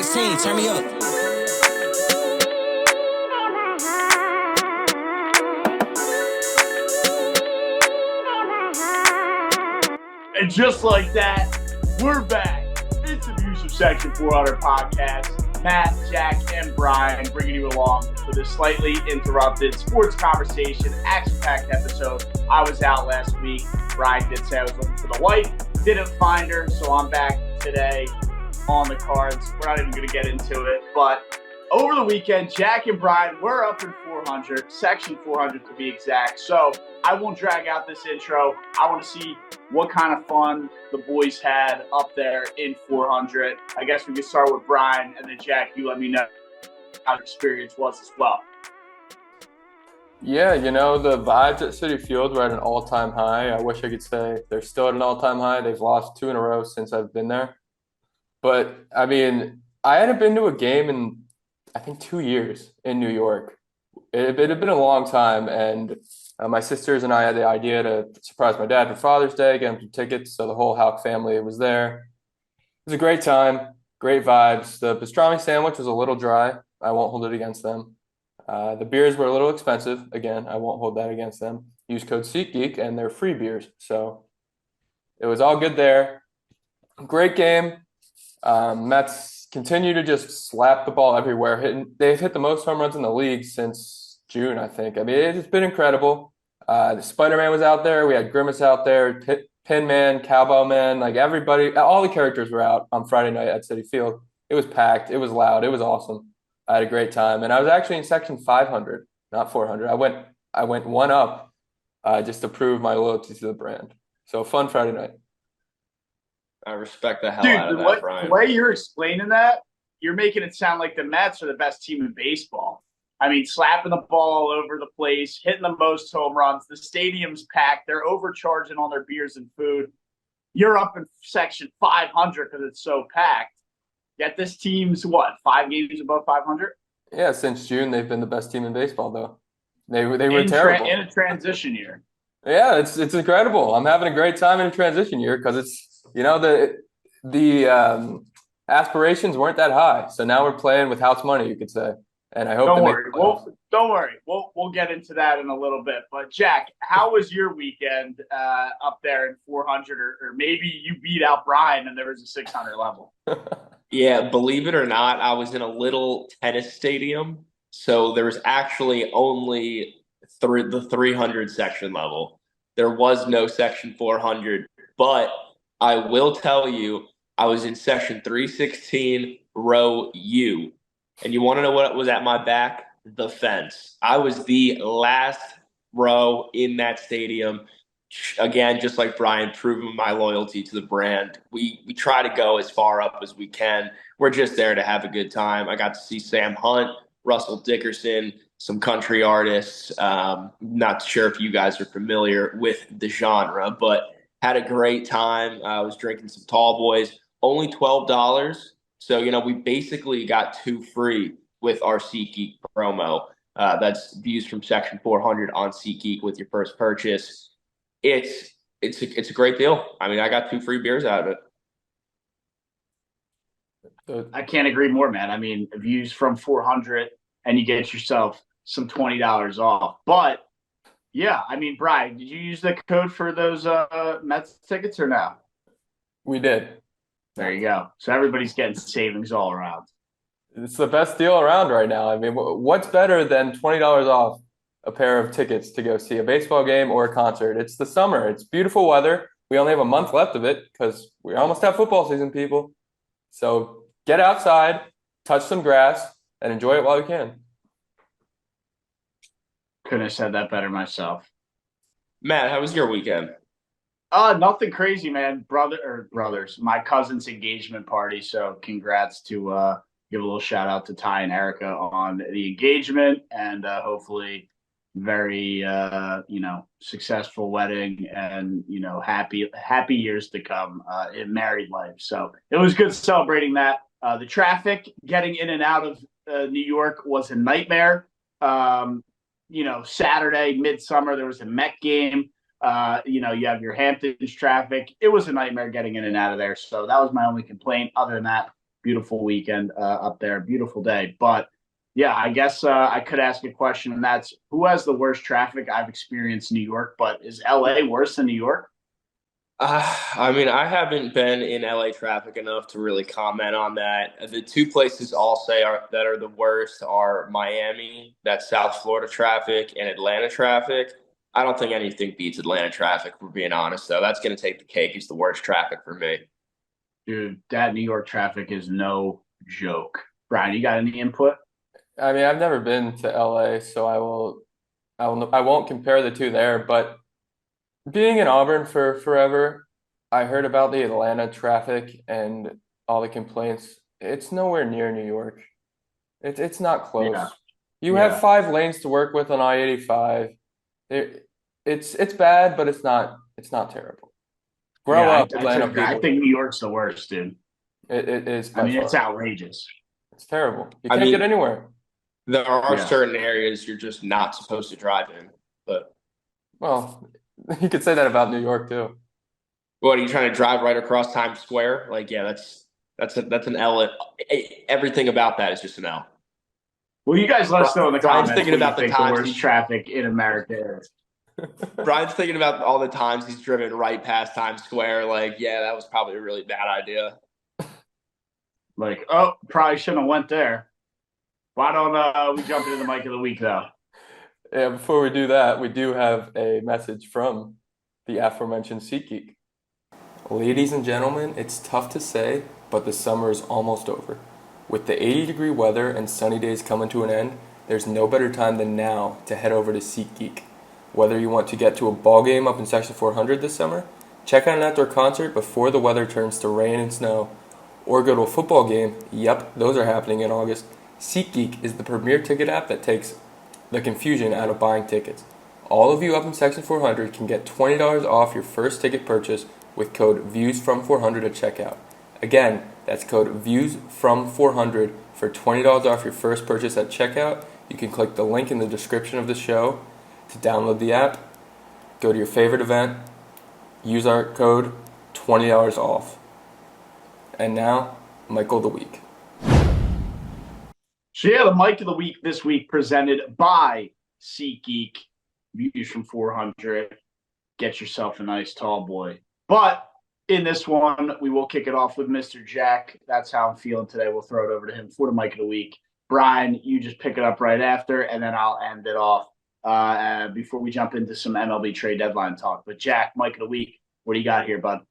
16, turn me up. And just like that, we're back. It's the Views of Section 400 podcast. Matt, Jack, and Brian bringing you along for this slightly interrupted sports conversation, action-packed episode. I was out last week. Brian did say I was looking for the wife. Didn't find her, so I'm back today on the cards. We're not even going to get into it, but over the weekend, Jack and Brian were up in 400, Section 400 to be exact. So I won't drag out this intro. I want to see what kind of fun the boys had up there in 400. I guess we can start with Brian, and then Jack, you let me know how the experience was as well. Yeah, the vibes at Citi Field were at an all-time high. I wish I could say they're still at an all-time high. They've lost 2 in a row since I've been there. But, I hadn't been to a game in, I think, 2 years in New York. It had been a long time, and my sisters and I had the idea to surprise my dad for Father's Day, get him some tickets, so the whole Houck family was there. It was a great time, great vibes. The pastrami sandwich was a little dry. I won't hold it against them. The beers were a little expensive. Again, I won't hold that against them. Use code SeatGeek, and they're free beers. So it was all good there. Great game. Mets continue to just slap the ball everywhere. They've hit the most home runs in the league since June, I think. It's been incredible. The Spider-Man was out there. We had Grimace out there, Pin Man, Cowboy Man, like everybody. All the characters were out on Friday night at Citi Field. It was packed. It was loud. It was awesome. I had a great time. And I was actually in section 500, not 400. I went one up just to prove my loyalty to the brand. So fun Friday night. I respect the hell out of that, Brian. The way you're explaining that, you're making it sound like the Mets are the best team in baseball. Slapping the ball all over the place, hitting the most home runs. The stadium's packed. They're overcharging on their beers and food. You're up in section 500 because it's so packed. Yet this team's, 5 games above 500? Yeah, since June, they've been the best team in baseball, though. They were terrible. In a transition year. Yeah, it's incredible. I'm having a great time in a transition year because it's, the aspirations weren't that high. So now we're playing with house money, you could say. And I hope Don't worry. We'll get into that in a little bit. But Jack, how was your weekend up there in 400? Or maybe you beat out Brian and there was a 600 level. Yeah, believe it or not, I was in a little tennis stadium. So there was actually only the 300 section level. There was no section 400. But I will tell you, I was in section 316, row U. And you want to know what was at my back? The fence. I was the last row in that stadium. Again, just like Brian, proving my loyalty to the brand. We try to go as far up as we can. We're just there to have a good time. I got to see Sam Hunt, Russell Dickerson, some country artists. Not sure if you guys are familiar with the genre, but had a great time. I was drinking some tall boys. Only $12. So, we basically got 2 free with our SeatGeek promo. That's views from section 400 on SeatGeek with your first purchase. It's a great deal. I got 2 free beers out of it. I can't agree more, man. Views from 400 and you get yourself some $20 off. But yeah, Brian, did you use the code for those Mets tickets or no? We did. There you go. So everybody's getting savings all around. It's the best deal around right now. What's better than $20 off a pair of tickets to go see a baseball game or a concert? It's the summer. It's beautiful weather. We only have a month left of it because we almost have football season, people. So get outside, touch some grass, and enjoy it while you can. Couldn't have said that better myself. Matt, how was your weekend? Nothing crazy, man. Brothers, my cousin's engagement party. So congrats to give a little shout out to Ty and Erica on the engagement, and hopefully very successful wedding and happy years to come in married life. So it was good celebrating that. The traffic getting in and out of New York was a nightmare. Saturday, midsummer, there was a Met game. You have your Hamptons traffic. It was a nightmare getting in and out of there. So that was my only complaint. Other than that, Beautiful weekend up there. Beautiful day. But yeah, I guess I could ask a question, and that's who has the worst traffic? I've experienced New York, but is LA worse than New York? I mean, I haven't been in LA traffic enough to really comment on that. The two places I'll say that are the worst are Miami, that's South Florida traffic, and Atlanta traffic. I don't think anything beats Atlanta traffic, for being honest, though. That's going to take the cake as the worst traffic for me. Dude, that New York traffic is no joke. Brian, you got any input? I mean, I've never been to LA, so I won't compare the two there, but being in Auburn for forever, I heard about the Atlanta traffic and all the complaints. It's nowhere near New York. It's not Yeah, close. You have yeah. 5 lanes to work with on I-85. It's bad, but it's not terrible. Grow Yeah, up, I Atlanta took. I people. think New York's the worst, dude. It is I by mean, it's far. outrageous. It's terrible. You I can't get mean, anywhere. there are Yeah. certain areas you're just not supposed to drive in. But Well, you could say that about New York too. what are you trying to drive right across Times Square? Like, yeah, that's an L. Everything about that is just an L. Well, you guys let us know in the Brian's comments thinking what you about the think the times worst he traffic in America is. Brian's thinking about all the times he's driven right past Times Square. Like, yeah, that was probably a really bad idea. Like, oh, probably shouldn't have went there. Why don't we jump into the mic of the week though? Yeah, before we do that, we do have a message from the aforementioned SeatGeek. Ladies and gentlemen, it's tough to say, but the summer is almost over. With the 80-degree weather and sunny days coming to an end, there's no better time than now to head over to SeatGeek. Whether you want to get to a ball game up in Section 400 this summer, check out an outdoor concert before the weather turns to rain and snow, or go to a football game, yep, those are happening in August, SeatGeek is the premier ticket app that takes the confusion out of buying tickets. All of you up in Section 400 can get $20 off your first ticket purchase with code VIEWSFROM400 at checkout. Again, that's code VIEWSFROM400 for $20 off your first purchase at checkout. You can click the link in the description of the show to download the app, go to your favorite event, use our code, $20 off. And now, Michael of the Week. So yeah, the mic of the week this week presented by SeatGeek. Views from 400. Get yourself a nice tall boy. But in this one, we will kick it off with Mr. Jack. That's how I'm feeling today. We'll throw it over to him for the mic of the week. Brian, you just pick it up right after, and then I'll end it off before we jump into some MLB trade deadline talk. But Jack, mic of the week, what do you got here, bud?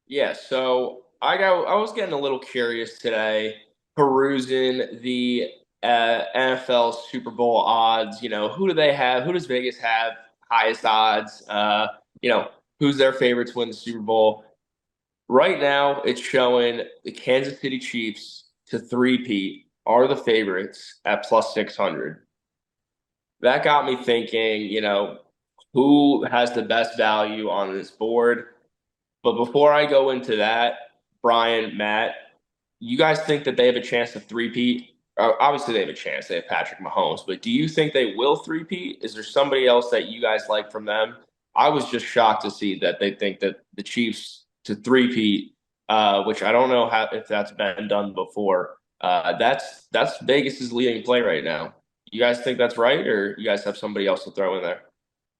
Yeah, so I was getting a little curious today, perusing the NFL Super Bowl odds. You know, who do they have? Who does Vegas have highest odds? You know, who's their favorite to win the Super Bowl? Right now, it's showing the Kansas City Chiefs to three-peat are the favorites at plus 600. That got me thinking, you know, who has the best value on this board? But before I go into that, Brian, Matt, you guys think that they have a chance to three-peat? Obviously, they have a chance. They have Patrick Mahomes. But do you think they will three-peat? Is there somebody else that you guys like from them? I was just shocked to see that they think that the Chiefs to three-peat, which I don't know if that's been done before. That's Vegas's leading play right now. You guys think that's right, or you guys have somebody else to throw in there?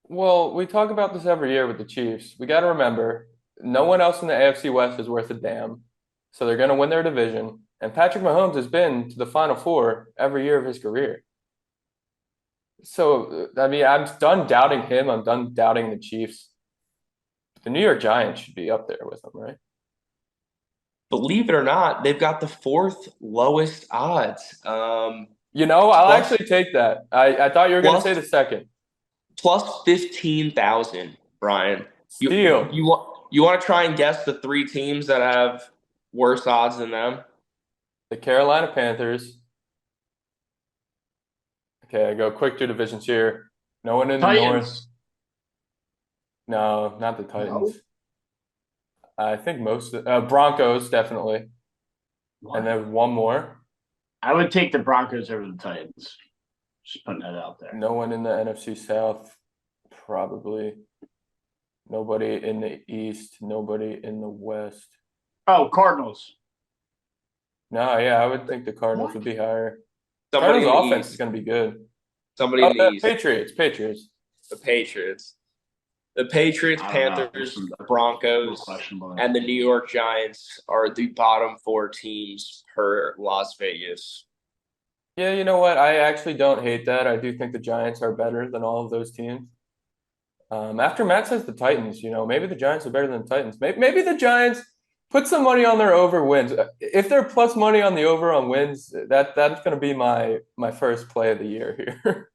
Well, we talk about this every year with the Chiefs. We got to remember, no one else in the AFC West is worth a damn. So they're going to win their division. And Patrick Mahomes has been to the Final Four every year of his career. So, I mean, I'm done doubting him. I'm done doubting the Chiefs. The New York Giants should be up there with them, right? Believe it or not, they've got the fourth lowest odds. I'll Plus actually take that. I thought you were going to say plus the second. plus 15,000, Brian. You Steal. you want to try and guess the three teams that have worse odds than them? The Carolina Panthers. Okay, I go quick through divisions here. No one in the North. Titans. No, not the Titans. No. I think Broncos definitely, What? and then one more. I would take the Broncos over the Titans. Just putting that out there. No one in the NFC South, probably. Nobody in the East. Nobody in the West. Oh, Cardinals. No, yeah, I would think the Cardinals would be higher. Somebody in the Cardinals offense is East. going to be good. Somebody Oh, in the the East. Patriots. The Patriots. The Patriots, I don't know. Panthers, A little Broncos, questionable. and the New York Giants are the bottom four teams per Las Vegas. Yeah, you know what? I actually don't hate that. I do think the Giants are better than all of those teams. After Matt says the Titans, maybe the Giants are better than the Titans. Maybe the Giants put some money on their over wins. If they're plus money on the over on wins, that's going to be my first play of the year here.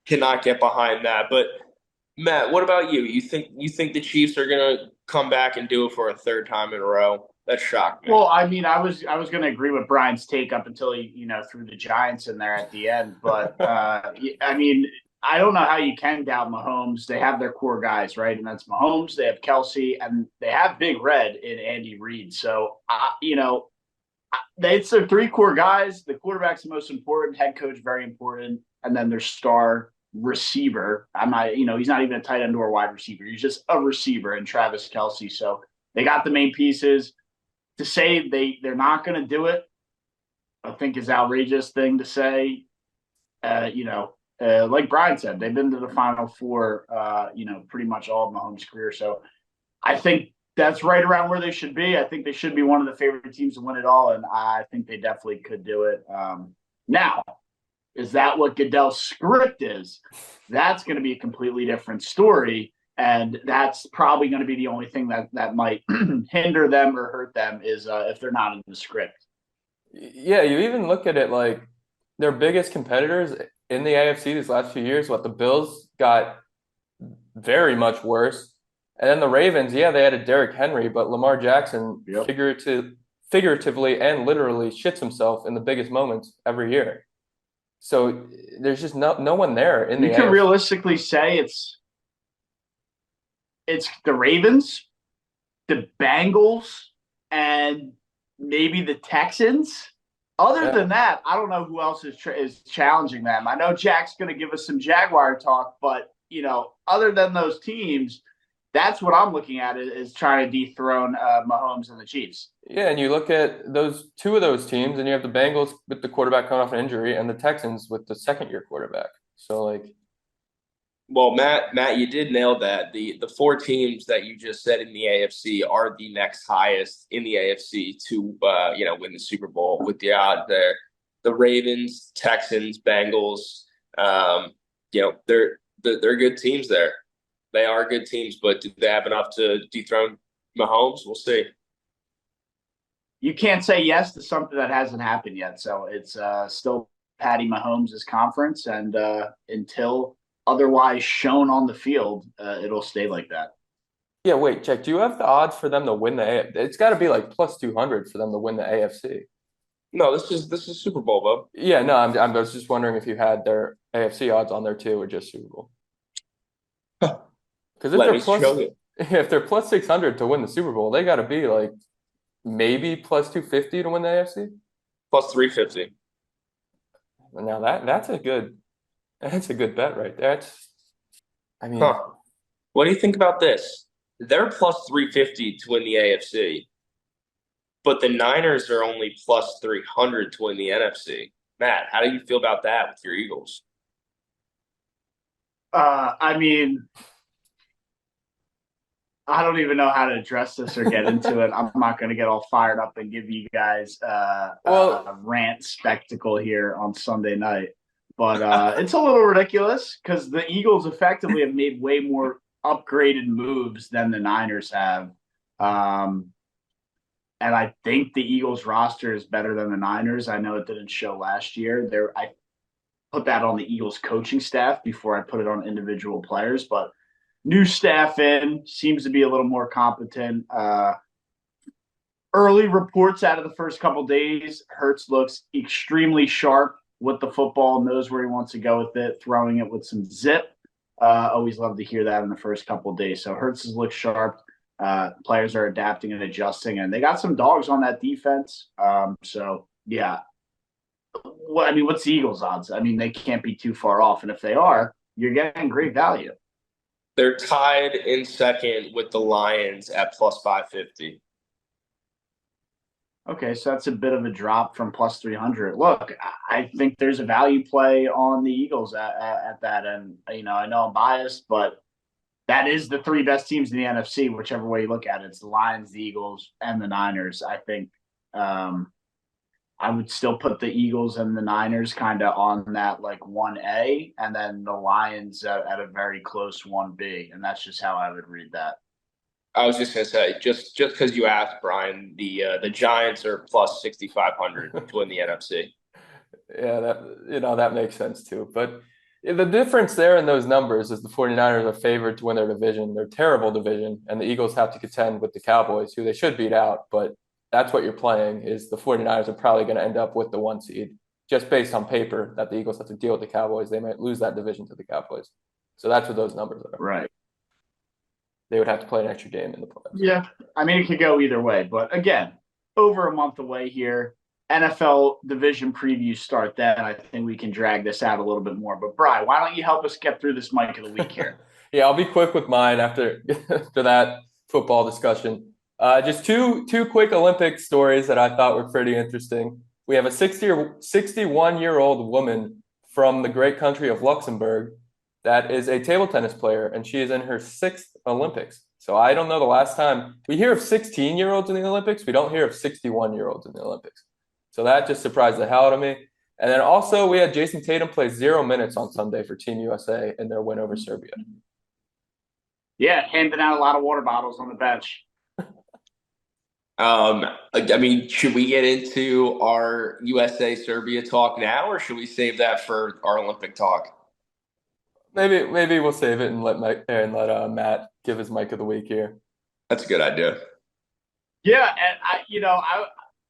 Cannot get behind that. But Matt, what about you? You think the Chiefs are gonna come back and do it for a third time in a row? That shocked me. Well, I mean, I was going to agree with Brian's take up until he threw the Giants in there at the end, but I mean, I don't know how you can doubt Mahomes. They have their core guys, right? And that's Mahomes. They have Kelsey, and they have Big Red in Andy Reid. So, it's their three core guys. The quarterback's the most important. Head coach very important, and then their star receiver. I'm not, he's not even a tight end or a wide receiver. He's just a receiver, and Travis Kelsey. So they got the main pieces. To say they're not going to do it, I think is outrageous thing to say. Like Brian said, they've been to the Final Four, pretty much all of Mahomes' career. So I think that's right around where they should be. I think they should be one of the favorite teams to win it all, and I think they definitely could do it. Now, is that what Goodell's script is? That's going to be a completely different story. And that's probably going to be the only thing that might hinder them or hurt them is if they're not in the script. Yeah, you even look at it like their biggest competitors in the AFC these last few years, the Bills got very much worse. And then the Ravens, yeah, they added Derrick Henry, but Lamar Jackson figuratively and literally shits himself in the biggest moments every year. So there's just no one there in the You can AFC. realistically say it's the Ravens, the Bengals, and maybe the Texans. Other than that, I don't know who else is challenging them. I know Jack's going to give us some Jaguar talk, but other than those teams, that's what I'm looking at is trying to dethrone Mahomes and the Chiefs. Yeah, and you look at those two of those teams, and you have the Bengals with the quarterback coming off an injury, and the Texans with the second-year quarterback. So, Well, Matt, you did nail that. The four teams that you just said in the AFC are the next highest in the AFC to win the Super Bowl with the odds there. The Ravens, Texans, Bengals, they're good teams there. They are good teams, but do they have enough to dethrone Mahomes? We'll see. You can't say yes to something that hasn't happened yet. So it's still Patty Mahomes' conference, and until otherwise shown on the field, it'll stay like that. yeah, wait, Jack, do you have the odds for them to win the AFC? It's got to be like plus 200 for them to win the AFC. No, this is Super Bowl, Bob. Yeah, no, I was just wondering if you had their AFC odds on there too, or just Super Bowl. Because if they're plus 600 to win the Super Bowl, they got to be like maybe plus 250 to win the AFC. Plus 350. Now that's a good bet right there. What do you think about this? They're plus 350 to win the AFC, but the Niners are only plus 300 to win the NFC. Matt, how do you feel about that with your Eagles? I mean, I don't even know how to address this or get into it. I'm not going to get all fired up and give you guys a rant spectacle here on Sunday night. But it's a little ridiculous because the Eagles effectively have made way more upgraded moves than the Niners have. And I think the Eagles roster is better than the Niners. I know it didn't show last year. I put that on the Eagles coaching staff before I put it on individual players, but new staff seems to be a little more competent. Early reports out of the first couple days, Hurts looks extremely sharp with the football, knows where he wants to go with it, throwing it with some zip. Always love to hear that in the first couple of days. So Hurts has looked sharp. Players are adapting and adjusting, and they got some dogs on that defense. So, yeah. What's the Eagles' odds? I mean, they can't be too far off, and if they are, you're getting great value. They're tied in second with the Lions at plus 550. Okay, so that's a bit of a drop from plus 300. Look, I think there's a value play on the Eagles at that. And, I know I'm biased, but that is the three best teams in the NFC, whichever way you look at it. It's the Lions, the Eagles, and the Niners. I think I would still put the Eagles and the Niners kind of on that like 1A, and then the Lions at a very close 1B. And that's just how I would read that. I was just gonna say, just because you asked, Brian, the Giants are plus 6,500 to win the NFC. Yeah, that makes sense too. But the difference there in those numbers is the 49ers are favored to win their division. They're terrible division, and the Eagles have to contend with the Cowboys, who they should beat out. But that's what you're playing, is the 49ers are probably going to end up with the 1 seed. Just based on paper that the Eagles have to deal with the Cowboys, they might lose that division to the Cowboys. So that's what those numbers are. Right. They would have to play an extra game in the playoffs. Yeah. I mean, it could go either way. But again, over a month away here. NFL division previews start then. I think we can drag this out a little bit more. But Brian, why don't you help us get through this Mike of the Week here? Yeah, I'll be quick with mine after that football discussion. Just two quick Olympic stories that I thought were pretty interesting. We have a 61-year-old woman from the great country of Luxembourg that is a table tennis player, and she is in her 6th Olympics. So I don't know the last time we hear of 16-year-olds in the Olympics. We don't hear of 61-year-olds in the Olympics. So that just surprised the hell out of me. And then also we had Jason Tatum play 0 minutes on Sunday for Team USA in their win over Serbia. Yeah, handing out a lot of water bottles on the bench. I mean, should we get into our USA Serbia talk now, or should we save that for our Olympic talk? Maybe we'll save it and let Matt give his Mike of the Week here. That's a good idea. Yeah, and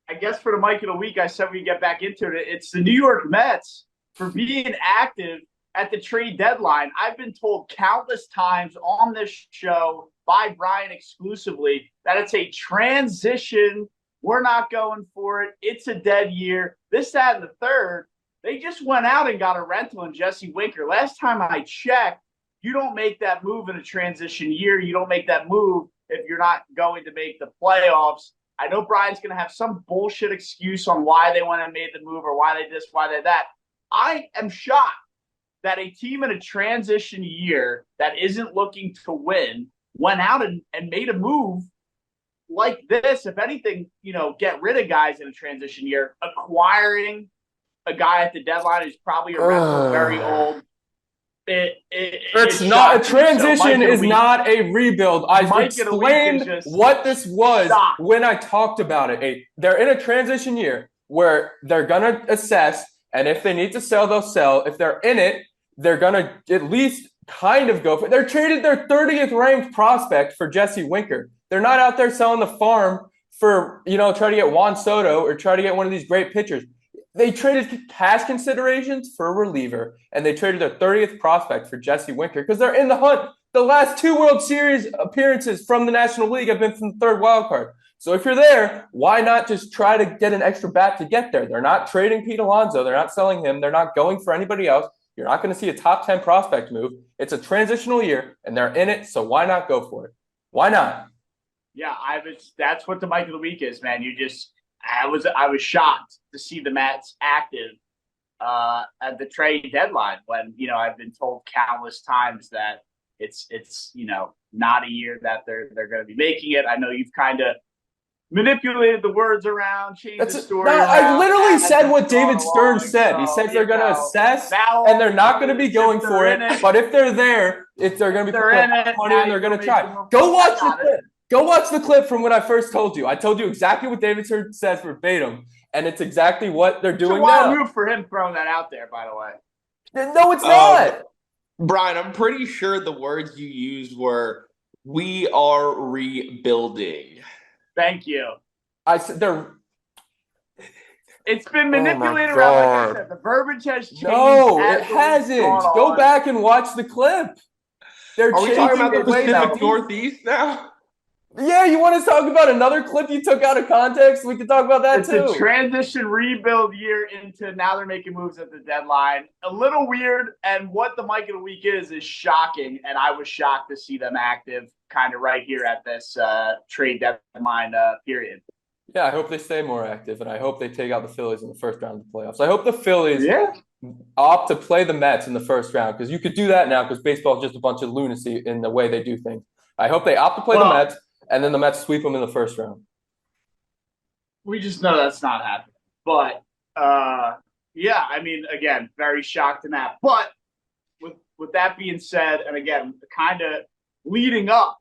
I guess for the Mike of the Week, I said we get back into it. It's the New York Mets for being active at the trade deadline. I've been told countless times on this show by Brian exclusively that it's a transition. We're not going for it. It's a dead year. This, that, and the third. They just went out and got a rental in Jesse Winker. Last time I checked, you don't make that move in a transition year. You don't make that move if you're not going to make the playoffs. I know Brian's going to have some bullshit excuse on why they went and made the move or why they this, why they that. I am shocked that a team in a transition year that isn't looking to win went out and made a move like this. If anything, get rid of guys in a transition year, acquiring a guy at the deadline who's probably a rental, very old. It's not a transition. Is not a rebuild. I explained what this was when I talked about it. They're in a transition year where they're gonna assess, and if they need to sell, they'll sell. If they're in it, they're gonna at least kind of go for it. They're traded their 30th ranked prospect for Jesse Winker. They're not out there selling the farm for try to get Juan Soto or try to get one of these great pitchers. They traded cash considerations for a reliever, and they traded their 30th prospect for Jesse Winker because they're in the hunt. The last 2 World Series appearances from the National League have been from the third wild card. So if you're there, why not just try to get an extra bat to get there? They're not trading Pete Alonso. They're not selling him. They're not going for anybody else. You're not going to see a top 10 prospect move. It's a transitional year, and they're in it, so why not go for it? Why not? Yeah, that's what the Mike of the Week is, man. I was shocked to see the Mets active at the trade deadline when I've been told countless times that it's not a year that they're going to be making it. I know you've kind of manipulated the words around, changed the story. I literally said what David Stern said. He says they're going to assess and they're not going to be going for it. But if they're there, they're going to be putting money and they're going to try. Go watch the clip. Go watch the clip from when I first told you. I told you exactly what David Stern says verbatim, and it's exactly what they're doing now. It's a wild move for him throwing that out there, by the way. No, it's not. Brian, I'm pretty sure the words you used were, "We are rebuilding." Thank you. I said they're. It's been manipulated around, like I said. The verbiage has changed. No, it hasn't. Go back and watch the clip. Are we talking about the Pacific Northeast now? Yeah, you want to talk about another clip you took out of context? We can talk about that too. It's a transition rebuild year into now they're making moves at the deadline. A little weird, and what the Mike of the Week is shocking, and I was shocked to see them active kind of right here at this trade deadline period. Yeah, I hope they stay more active, and I hope they take out the Phillies in the first round of the playoffs. I hope the Phillies Yeah. opt to play the Mets in the first round because you could do that now because baseball is just a bunch of lunacy in the way they do things. I hope they opt to play the Well, Mets, and then the Mets sweep them in the first round. we just know that's not happening. But yeah, I mean, again, very shocked in that. But with that being said, and again, kind of leading up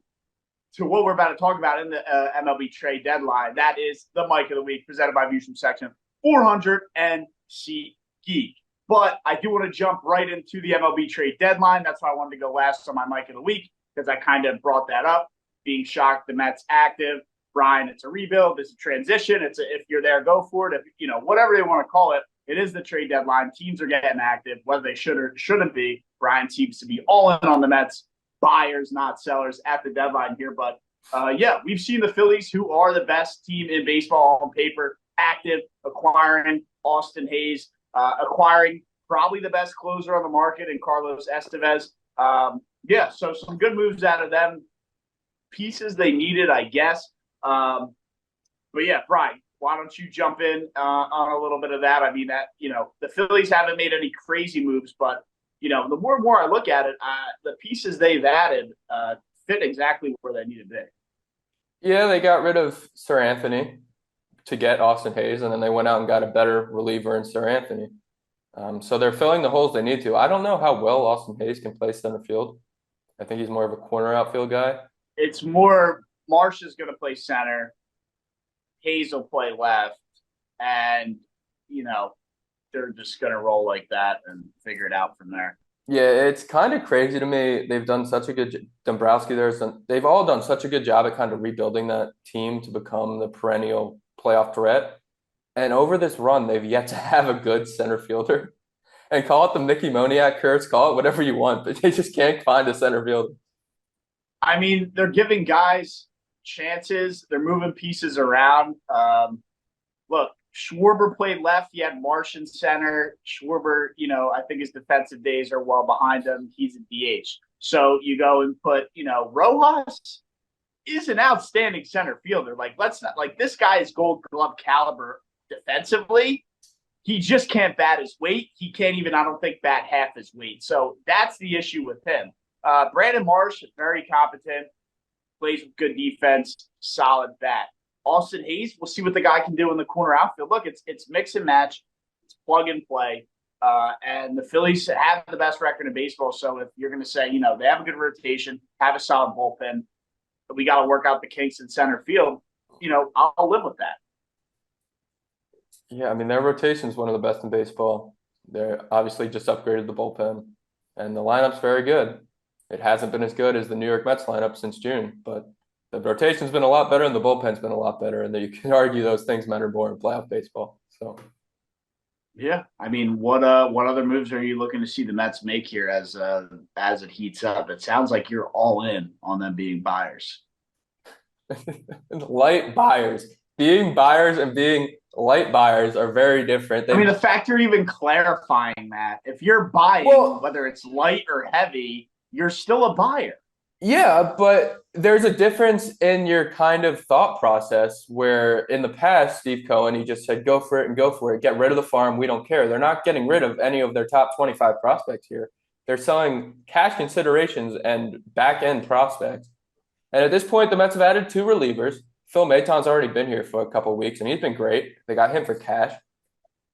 to what we're about to talk about in the MLB trade deadline, that is the mic of the week presented by Views from Section 400 and C Geek. But I do want to jump right into the MLB trade deadline. That's why I wanted to go last on my mic of the week because I kind of brought that up. Being shocked the Mets active. Brian, it's a rebuild. It's a transition. If you're there, go for it. If whatever they want to call it, it is the trade deadline. Teams are getting active, whether they should or shouldn't be. Brian seems to be all in on the Mets, buyers, not sellers, at the deadline here. But yeah, we've seen the Phillies, who are the best team in baseball on paper, active, acquiring Austin Hayes, acquiring probably the best closer on the market in Carlos Estevez. Yeah, so some good moves out of them. Pieces they needed, I guess. But yeah, Brian, why don't you jump in on a little bit of that? I mean, the Phillies haven't made any crazy moves, but the more and more I look at it, the pieces they've added fit exactly where they need to be. Yeah, they got rid of Sir Anthony to get Austin Hayes, and then they went out and got a better reliever in Sir Anthony. So they're filling the holes they need to. I don't know how well Austin Hayes can play center field. I think he's more of a corner outfield guy. It's more Marsh is going to play center, Hayes will play left, and they're just going to roll like that and figure it out from there. Yeah, it's kind of crazy to me. They've done such a good Dombrowski. They've all done such a good job at kind of rebuilding that team to become the perennial playoff threat. And over this run, they've yet to have a good center fielder. And call it the Mickey Moniak curse, call it whatever you want, but they just can't find a center fielder. I mean, they're giving guys chances. They're moving pieces around. Look, Schwarber played left. He had Marsh in center. Schwarber, I think his defensive days are well behind him. He's a DH. So you go and put, Rojas is an outstanding center fielder. Like, let's not, like, this guy is Gold Glove caliber defensively. He just can't bat his weight. He can't even, I don't think, bat half his weight. So that's the issue with him. Brandon Marsh, very competent, plays with good defense, solid bat. Austin Hayes, we'll see what the guy can do in the corner outfield. Look, it's mix and match, it's plug and play. And the Phillies have the best record in baseball. So if you're going to say, they have a good rotation, have a solid bullpen, but we got to work out the kinks in center field, I'll live with that. Yeah, I mean, their rotation is one of the best in baseball. They're obviously just upgraded the bullpen, and the lineup's very good. It hasn't been as good as the New York Mets lineup since June, but the rotation's been a lot better and the bullpen's been a lot better. And you can argue those things matter more in playoff baseball. So, yeah, I mean, what other moves are you looking to see the Mets make here as it heats up? It sounds like you're all in on them being buyers. light buyers, being buyers and being light buyers are very different. I mean, the fact you're even clarifying that, if you're buying, whether it's light or heavy, you're still a buyer. Yeah, but there's a difference in your kind of thought process where in the past, Steve Cohen, he just said, go for it and go for it. Get rid of the farm. We don't care. They're not getting rid of any of their top 25 prospects here. They're selling cash considerations and back-end prospects. And at this point, the Mets have added 2 relievers. Phil Maton's already been here for a couple of weeks, and he's been great. They got him for cash.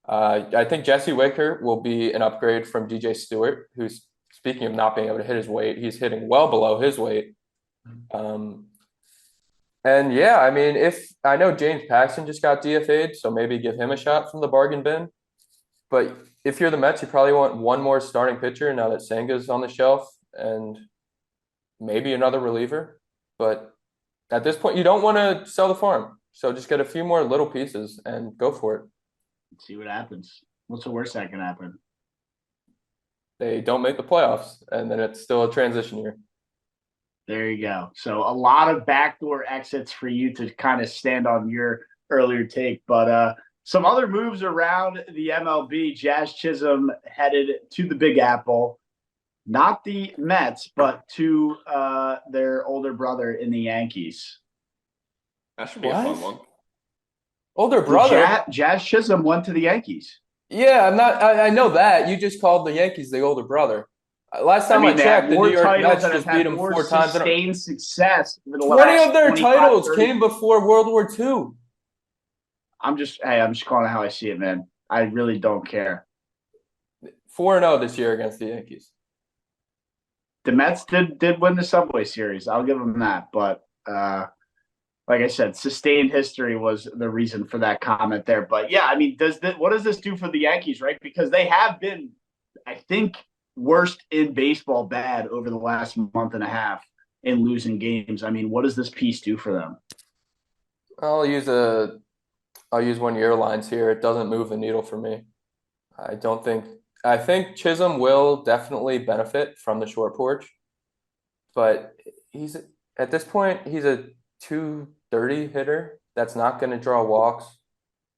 I think Jesse Wicker will be an upgrade from DJ Stewart, who's, speaking of not being able to hit his weight, he's hitting well below his weight. And yeah, I mean, I know James Paxton just got DFA'd, so maybe give him a shot from the bargain bin. But if you're the Mets, you probably want one more starting pitcher now that Senga's on the shelf and maybe another reliever. But at this point, you don't want to sell the farm. So just get a few more little pieces and go for it. Let's see what happens. What's the worst that can happen? They don't make the playoffs, and then it's still a transition year. There you go. So a lot of backdoor exits for you to kind of stand on your earlier take. But some other moves around the MLB. Jazz Chisholm headed to the Big Apple. Not the Mets, but to their older brother in the Yankees. That should be a fun one. Older brother. Jazz Chisholm went to the Yankees. Yeah, I know that. You just called the Yankees the older brother. Last time I They have checked, the New more York titles Mets and have just beat had them more 4 times. sustained success over the 20 last of their 25, titles 30. came before World War II. I'm just calling it how I see it, man. I really don't care. 4-0 this year against the Yankees. The Mets did win the Subway Series. I'll give them that. But like I said, sustained history was the reason for that comment there. But yeah, I mean, what does this do for the Yankees, right? Because they have been, I think, worst in baseball bad over the last month and a half in losing games. I mean, what does this piece do for them? I'll use 1 year lines here. It doesn't move the needle for me. I think Chisholm will definitely benefit from the short porch, but at this point he's a 230 hitter that's not going to draw walks,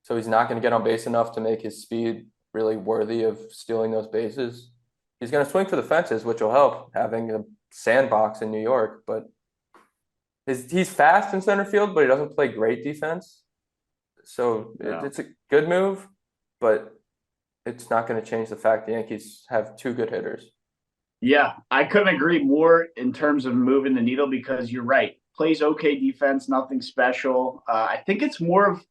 so he's not going to get on base enough to make his speed really worthy of stealing those bases. He's going to swing for the fences, which will help having a sandbox in New York, but he's fast in center field, but he doesn't play great defense. So it's a good move, but it's not going to change the fact the Yankees have 2 good hitters. Yeah, I couldn't agree more in terms of moving the needle because you're right. Plays okay defense, nothing special. I think it's more of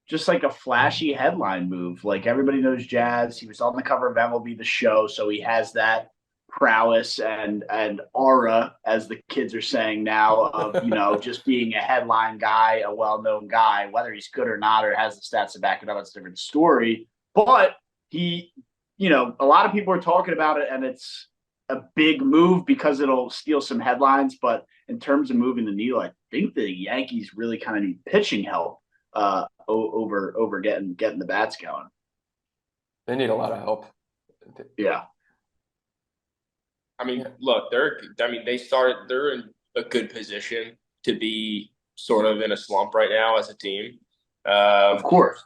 just like a flashy headline move. Like everybody knows Jazz. He was on the cover of MLB The Show, so he has that prowess and aura, as the kids are saying now, of just being a headline guy, a well-known guy. Whether he's good or not or has the stats to back it up, that's a different story. But he, a lot of people are talking about it, and it's a big move because it'll steal some headlines. But in terms of moving the needle, I think the Yankees really kind of need pitching help over getting the bats going. They need a lot of help. Yeah. I mean, look, they're in a good position to be sort of in a slump right now as a team. Of course.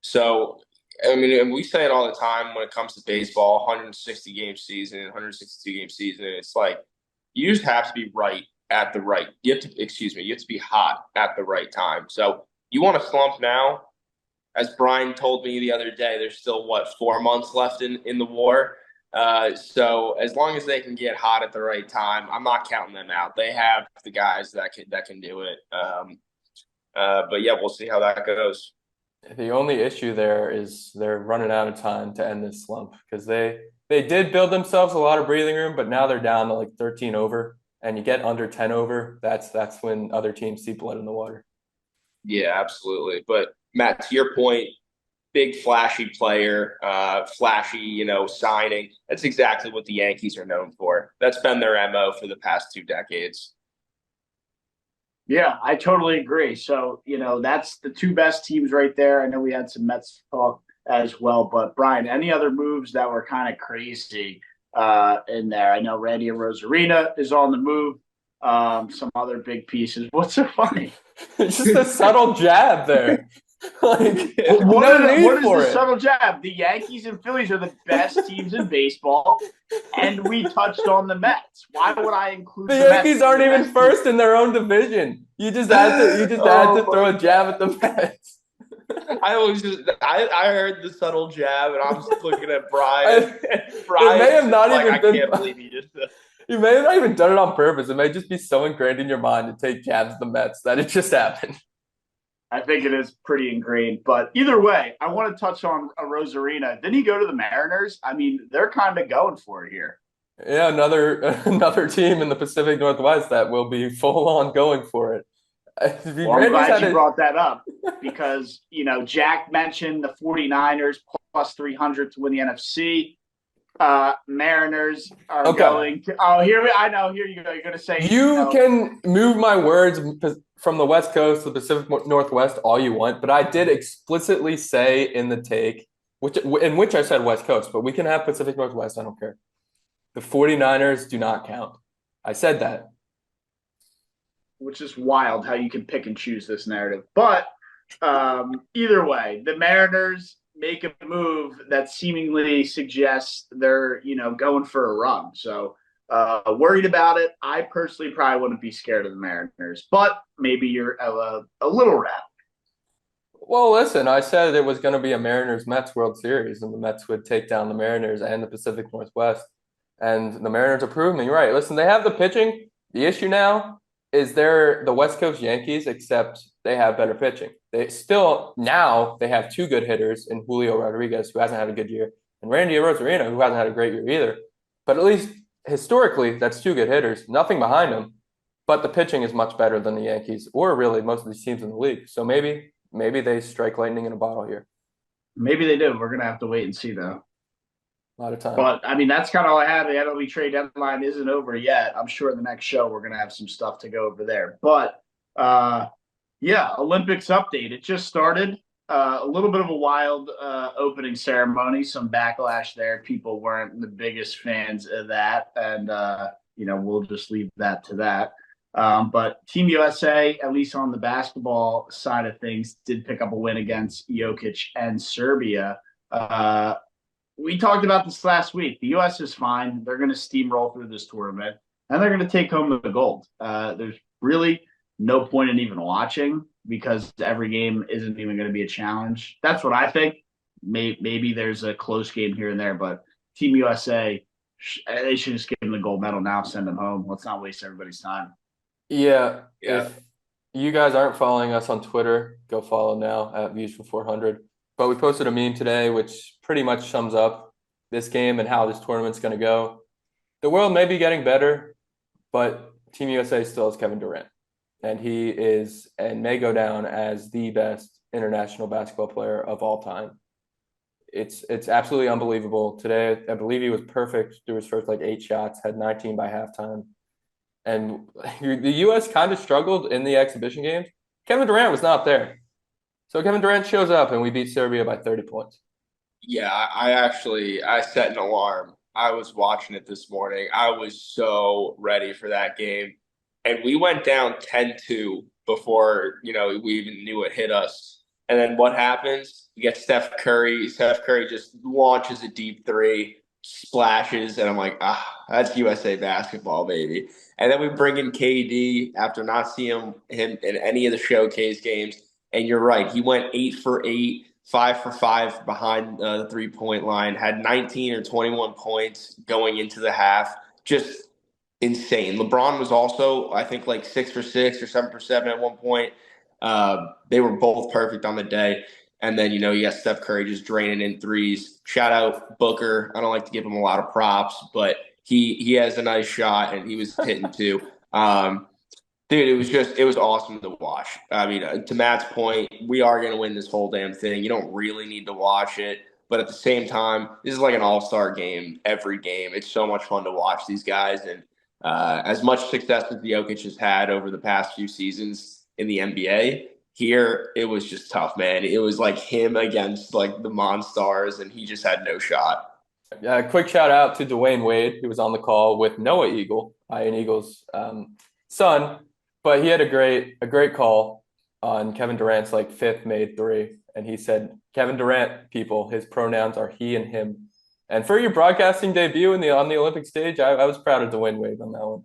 So, I mean, and we say it all the time when it comes to baseball, 160 game season, 162 game season. It's like you just have to be right at the right. You have to be hot at the right time. So you want to slump now? As Brian told me the other day, there's still 4 months left in the war. So as long as they can get hot at the right time, I'm not counting them out. They have the guys that can do it. But yeah, we'll see how that goes. The only issue there is they're running out of time to end this slump because they did build themselves a lot of breathing room, but now they're down to like 13 over, and you get under 10 over. That's when other teams see blood in the water. Yeah, absolutely. But Matt, to your point, big flashy player, flashy, signing. That's exactly what the Yankees are known for. That's been their MO for the past 2 decades. Yeah, I totally agree. So, that's the 2 best teams right there. I know we had some Mets talk as well, but Brian, any other moves that were kind of crazy in there? I know Randy Arozarena is on the move. Some other big pieces. What's so funny? It's just a subtle jab there. What is the subtle jab? The Yankees and Phillies are the best teams in baseball, and we touched on the Mets. Why would I include the Yankees aren't even first in their own division? You just had to throw a jab at the Mets. I heard the subtle jab, and I'm just looking at Brian. Brian may have not even been. I can't believe he did this. You may have not even done it on purpose. It may just be so ingrained in your mind to take jabs at the Mets that it just happened. I think it is pretty ingrained. But either way, I want to touch on Arozarena. Didn't he go to the Mariners? I mean, they're kind of going for it here. Yeah, another team in the Pacific Northwest that will be full on going for it. Well, I'm glad you brought that up because, Jack mentioned the 49ers plus 300 to win the NFC. Mariners are going to. Oh, I know. Here you go. You're going to say. You can move my words from the West Coast to the Pacific Northwest all you want, but I did explicitly say in the take, in which I said West Coast, but we can have Pacific Northwest. I don't care. The 49ers do not count. I said that. Which is wild how you can pick and choose this narrative. But either way, the Mariners make a move that seemingly suggests they're, going for a run. So worried about it. I personally probably wouldn't be scared of the Mariners, but maybe you're a little rattled. Well, listen, I said it was going to be a Mariners-Mets World Series, and the Mets would take down the Mariners and the Pacific Northwest. And the Mariners are proving me right. Listen, they have the pitching. The issue now is they're the West Coast Yankees, except they have better pitching. They have two good hitters in Julio Rodriguez, who hasn't had a good year, and Randy Arozarena, who hasn't had a great year either. But at least historically, that's two good hitters. Nothing behind them, but the pitching is much better than the Yankees or really most of these teams in the league. So maybe they strike lightning in a bottle here. Maybe they do. We're gonna have to wait and see though. A lot of time. But I mean, that's kind of all I have. The MLB trade deadline isn't over yet. I'm sure in the next show we're gonna have some stuff to go over there. But yeah, Olympics update. It just started. A little bit of a wild opening ceremony. Some backlash there. People weren't the biggest fans of that, and we'll just leave that to that. But Team USA, at least on the basketball side of things, did pick up a win against Jokic and Serbia. We talked about this last week. The U.S. is fine. They're going to steamroll through this tournament, and they're going to take home the gold. There's really no point in even watching because every game isn't even going to be a challenge. That's what I think. Maybe there's a close game here and there, but Team USA, they should just give them the gold medal now, send them home. Let's not waste everybody's time. Yeah, if you guys aren't following us on Twitter, go follow now at Views for 400. But we posted a meme today which pretty much sums up this game and how this tournament's going to go. The world may be getting better, but Team USA still has Kevin Durant. And he is and may go down as the best international basketball player of all time. It's absolutely unbelievable. Today, I believe he was perfect through his first 8 shots, had 19 by halftime. And the U.S. kind of struggled in the exhibition games. Kevin Durant was not there. So Kevin Durant shows up and we beat Serbia by 30 points. Yeah, I set an alarm. I was watching it this morning. I was so ready for that game. And we went down 10-2 before, we even knew it hit us. And then what happens? You get Steph Curry. Steph Curry just launches a deep three, splashes, and I'm like, that's USA basketball, baby. And then we bring in KD after not seeing him in any of the showcase games. And you're right, he went 8 for 8, 5 for 5 behind the 3-point line, had 19 or 21 points going into the half. Just insane. LeBron was also, I think, 6 for 6 or 7 for 7 at one point. They were both perfect on the day. And then, you got Steph Curry just draining in threes. Shout out Booker. I don't like to give him a lot of props, but he has a nice shot, and he was hitting too. Dude, it was awesome to watch. I mean, to Matt's point, we are going to win this whole damn thing. You don't really need to watch it. But at the same time, this is like an all-star game every game. It's so much fun to watch these guys. And as much success as Jokic has had over the past few seasons in the NBA, here it was just tough, man. It was like him against the Monstars, and he just had no shot. Quick shout out to Dwayne Wade, who was on the call with Noah Eagle, Ian Eagle's son. But he had a great call on Kevin Durant's fifth made three. And he said, Kevin Durant, people, his pronouns are he and him. And for your broadcasting debut on the Olympic stage, I was proud of Dwayne Wade on that one.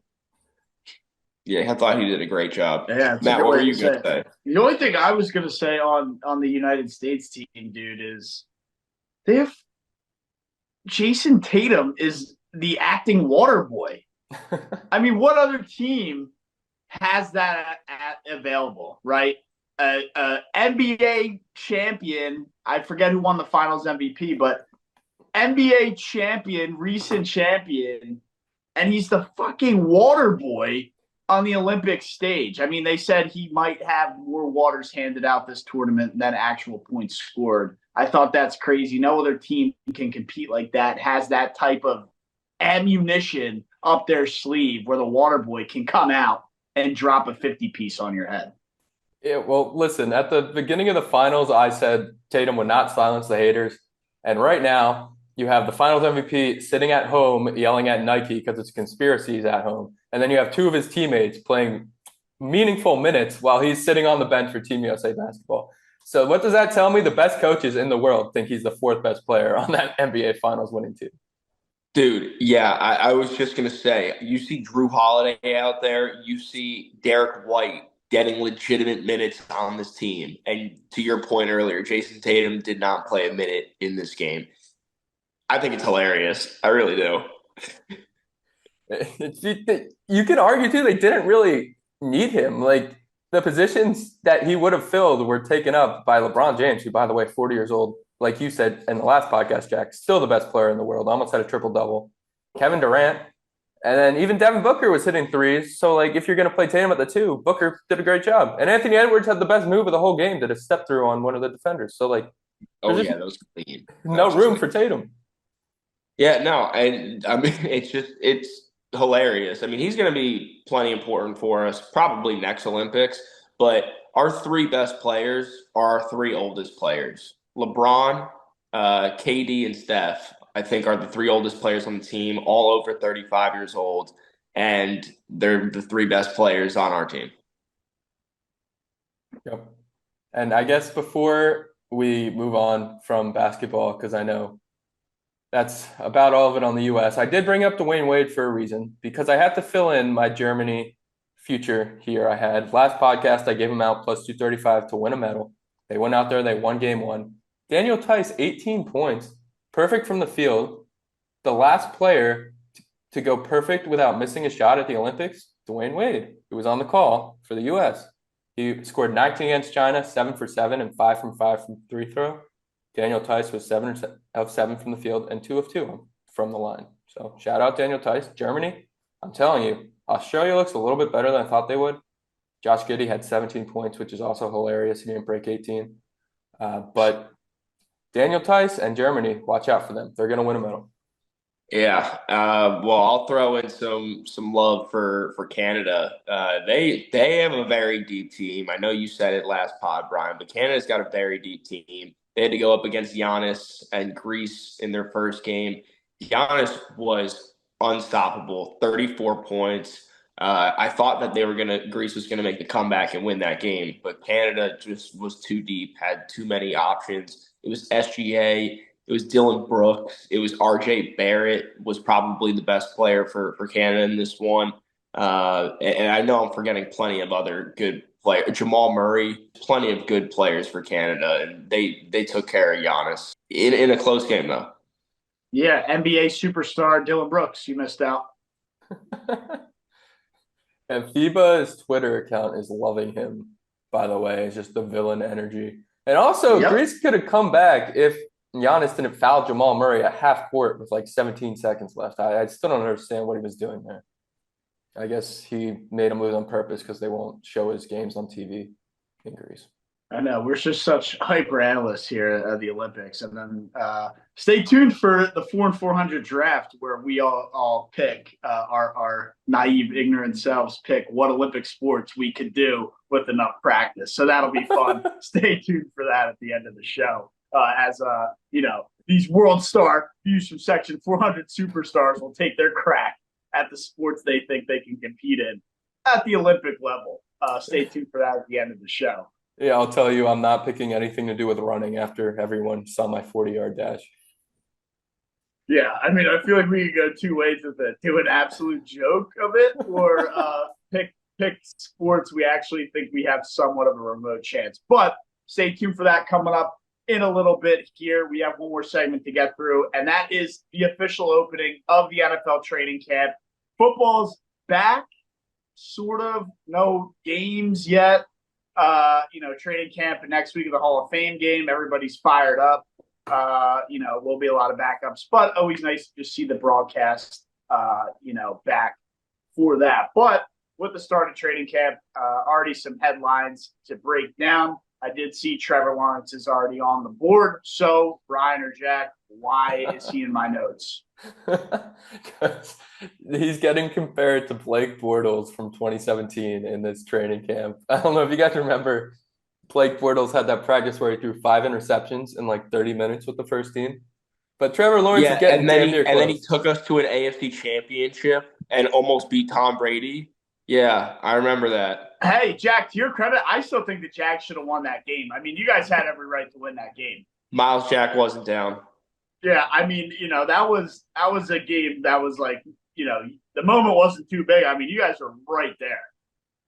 Yeah, I thought he did a great job. Yeah, Matt, what are you going to say? The only thing I was going to say on the United States team, dude, is they have Jason Tatum is the acting water boy. I mean, what other team has that available, right? NBA champion, I forget who won the finals MVP, but NBA champion, recent champion, and he's the fucking water boy on the Olympic stage. I mean, they said he might have more waters handed out this tournament than actual points scored. I thought that's crazy. No other team can compete like that, has that type of ammunition up their sleeve where the water boy can come out and drop a 50-piece on your head. Yeah, well, listen, at the beginning of the finals, I said Tatum would not silence the haters. And right now, you have the finals MVP sitting at home yelling at Nike because it's conspiracies at home. And then you have two of his teammates playing meaningful minutes while he's sitting on the bench for Team USA basketball. So what does that tell me? The best coaches in the world think he's the fourth best player on that NBA finals winning team. Dude, yeah, I was just going to say, you see Drew Holiday out there, you see Derek White getting legitimate minutes on this team. And to your point earlier, Jason Tatum did not play a minute in this game. I think it's hilarious. I really do. You could argue too, they didn't really need him. Like the positions that he would have filled were taken up by LeBron James, who, by the way, 40 years old, like you said in the last podcast, Jack, still the best player in the world, almost had a triple-double. Kevin Durant, and then even Devin Booker was hitting threes. So, like, if you're going to play Tatum at the 2, Booker did a great job. And Anthony Edwards had the best move of the whole game, did a step-through on one of the defenders. So, like, that was clean. No room for Tatum. Yeah, no, and I mean, it's hilarious. I mean, he's going to be plenty important for us, probably next Olympics. But our 3 best players are our 3 oldest players. LeBron, KD, and Steph, I think, are the 3 oldest players on the team, all over 35 years old. And they're the 3 best players on our team. Yep. And I guess before we move on from basketball, because I know that's about all of it on the U.S., I did bring up Dwayne Wade for a reason, because I had to fill in my Germany future here. I had last podcast, I gave him out plus 235 to win a medal. They went out there, they won game 1. Daniel Tice, 18 points, perfect from the field. The last player to go perfect without missing a shot at the Olympics, Dwayne Wade, who was on the call for the U.S. He scored 19 against China, 7 for 7, and 5 from 5 from free throw. Daniel Tice was 7 of 7 from the field and 2 of 2 from the line. So shout out Daniel Tice. Germany, I'm telling you, Australia looks a little bit better than I thought they would. Josh Giddey had 17 points, which is also hilarious. He didn't break 18. But Daniel Tice and Germany, watch out for them. They're going to win a medal. Yeah. Well, I'll throw in some love for Canada. They have a very deep team. I know you said it last pod, Brian, but Canada's got a very deep team. They had to go up against Giannis and Greece in their first game. Giannis was unstoppable, 34 points. I thought that Greece was gonna make the comeback and win that game, but Canada just was too deep, had too many options. It was SGA, it was Dylan Brooks, it was RJ Barrett was probably the best player for Canada in this one. And I know I'm forgetting plenty of other good players. Jamal Murray, plenty of good players for Canada, and they took care of Giannis in a close game though. Yeah, NBA superstar Dylan Brooks, you missed out. And FIBA's Twitter account is loving him, by the way. It's just the villain energy. And also, Greece could have come back if Giannis didn't foul Jamal Murray at half court with like 17 seconds left. I still don't understand what he was doing there. I guess he made him lose on purpose because they won't show his games on TV in Greece. I know. We're just such hyper analysts here at the Olympics. And then stay tuned for the 4 and 400 draft where we all pick our naive, ignorant selves pick what Olympic sports we could do with enough practice. So that'll be fun. Stay tuned for that at the end of the show. These world star views from Section 400 superstars will take their crack at the sports they think they can compete in at the Olympic level. Stay tuned for that at the end of the show. Yeah, I'll tell you, I'm not picking anything to do with running after everyone saw my 40-yard dash. Yeah, I mean, I feel like we could go 2 ways with it. Do an absolute joke of it or pick sports we actually think we have somewhat of a remote chance. But stay tuned for that coming up in a little bit here. We have one more segment to get through, and that is the official opening of the NFL training camp. Football's back, sort of. No games yet. Training camp and next week of the Hall of Fame game. Everybody's fired up. Will be a lot of backups, but always nice to just see the broadcast, back for that. But with the start of training camp, already some headlines to break down. I did see Trevor Lawrence is already on the board. So, Brian or Jack, why is he in my notes? Because he's getting compared to Blake Bortles from 2017 in this training camp. I don't know if you guys remember, Blake Bortles had that practice where he threw 5 interceptions in like 30 minutes with the first team. But Trevor Lawrence is getting damn near close. And then he took us to an AFC championship and almost beat Tom Brady. Yeah, I remember that. Hey, Jack, to your credit, I still think the Jags should have won that game. I mean, you guys had every right to win that game. Miles Jack wasn't down. Yeah, I mean, that was a game that was like, the moment wasn't too big. I mean, you guys were right there.